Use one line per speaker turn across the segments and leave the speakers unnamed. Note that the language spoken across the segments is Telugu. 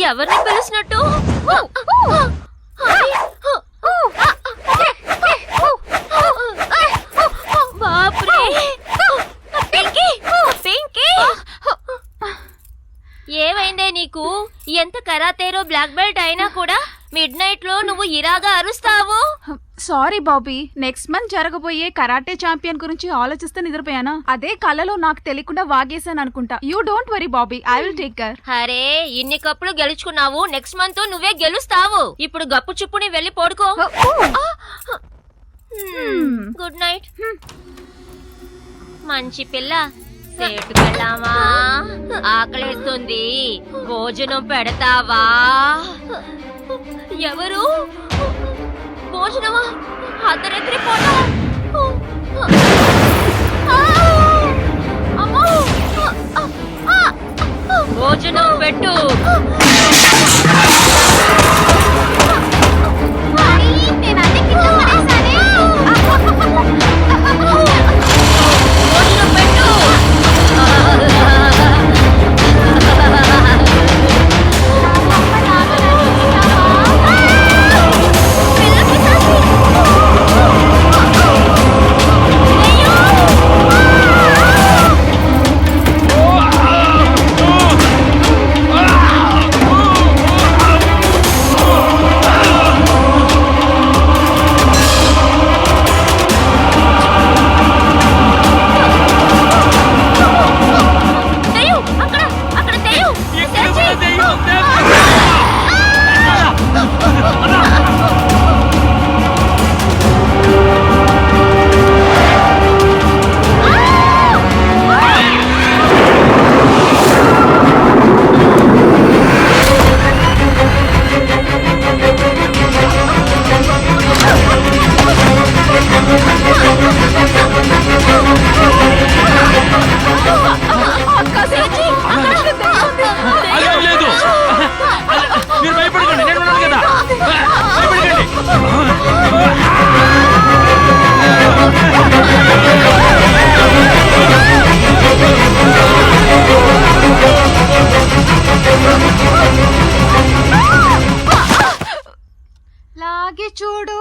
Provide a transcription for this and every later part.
ఎవరిని పిలిచినట్టు? బాప్రే! ఏమైందే నీకు? ఎంత కరాతేరో బ్లాక్ బెల్ట్ అయినా కూడా మిడ్ నైట్ లో నువ్వు ఇలాగా అరుస్తావు?
సారీ బాబీ, నెక్స్ట్ మంత్ జరగబోయే కరాటే ఛాంపియన్ గురించి ఆలోచిస్తే నిద్రపోయానా. అదే కళ్ళలో నాకు తెలియకుండా వాగేశాను అనుకుంటా. You don't worry Bobby, I will take care.
అరే, ఇన్ని కప్పులు గెలుచుకున్నావు, నెక్స్ట్ మంత్ నువ్వే గెలుస్తావు. ఇప్పుడు గప్పు చుప్పుని వెళ్ళి పడుకో. Good night. మంచి పిల్ల. సేటుకెళ్ళామా? ఆకలేస్తుంది, భోజనం పెడతావా? ఎవరు? భోజనమా? అర్ధరాత్రి పూట? భోజనం పెట్టు. భోజనం పెట్టు.
లాగి చూడు.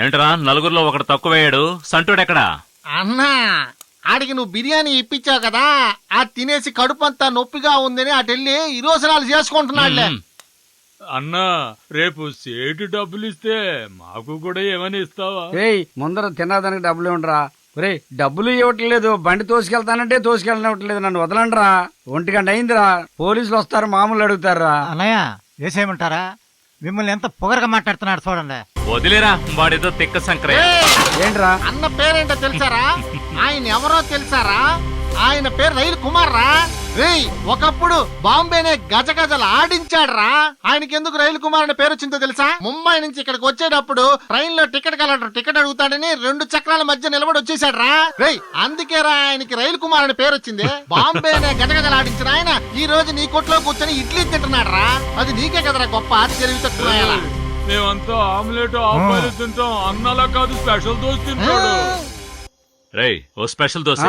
ఏంట్రా నలుగురిలో ఒకటి తక్కువయ్యాడు, సంటుడెక్కడా?
అన్నా, ఆడికి నువ్వు బిర్యానీ ఇప్పించావు కదా, ఆ తినేసి కడుపంతా నొప్పిగా ఉందని అటెళ్ళి ఈ రోజునాలు చేసుకుంటున్నాడులే.
అన్నా, రేపు సేటు డబ్బులు ఇస్తే మాకు కూడా ఏమని ఇస్తావా?
ఏయ్, ముందర తినడానికి డబ్బులు ఇవ్వండిరా. రే, డబ్బులు ఇవ్వట్లేదు, బండి తోసుకెళ్తానంటే తోసుకెళ్ళనివ్వట్లేదు, నన్ను వదలండిరా. 1 గంట అయిందిరా, పోలీసులు వస్తారు, మామూలు అడుగుతారా.
అన్నయ్య, వేసేయమంటారా? మిమ్మల్ని ఎంత పొగరగా మాట్లాడుతున్నాడు చూడండి.
వదిలేరా, వాడితో తిక్క సంక్రయ.
ఏంట్రా
అన్న పేరేంటో తెలుసారా? ఆయన ఎవరో తెలుసారా? ఆయన పేరు రైలు కుమార్ రా. రేయ్, ఒకప్పుడు బాంబేనే గజగజలు ఆడించాడు రా. ఆయనకి ఎందుకు రైలు కుమార్ అనే పేరు వచ్చిందో తెలుసా? ముంబై నుంచి ఇక్కడికి వచ్చేటప్పుడు ట్రైన్ లో టికెట్ కలెక్టర్ టికెట్ అడుగుతాడని 2 చక్రాల మధ్య నిలబడి వచ్చేసాడు రా. రేయ్, అందుకే రా ఆయనకి రైలు కుమార్ అనే పేరు వచ్చింది. బాంబేనే గజగజలు ఆడించిన ఆయన ఈ రోజు నీ కొట్లో కూర్చొని ఇడ్లీ తింటున్నాడు రా. అది నీకే కదరా గొప్ప ఆశ్చర్యం తక్కువ.
మేమంతా ఆమ్లెట్ ఆఫ్ తింటాం, అన్నలా కాదు స్పెషల్ దోశ తింటాడు.
రేయ్, ఓ స్పెషల్ దోశ.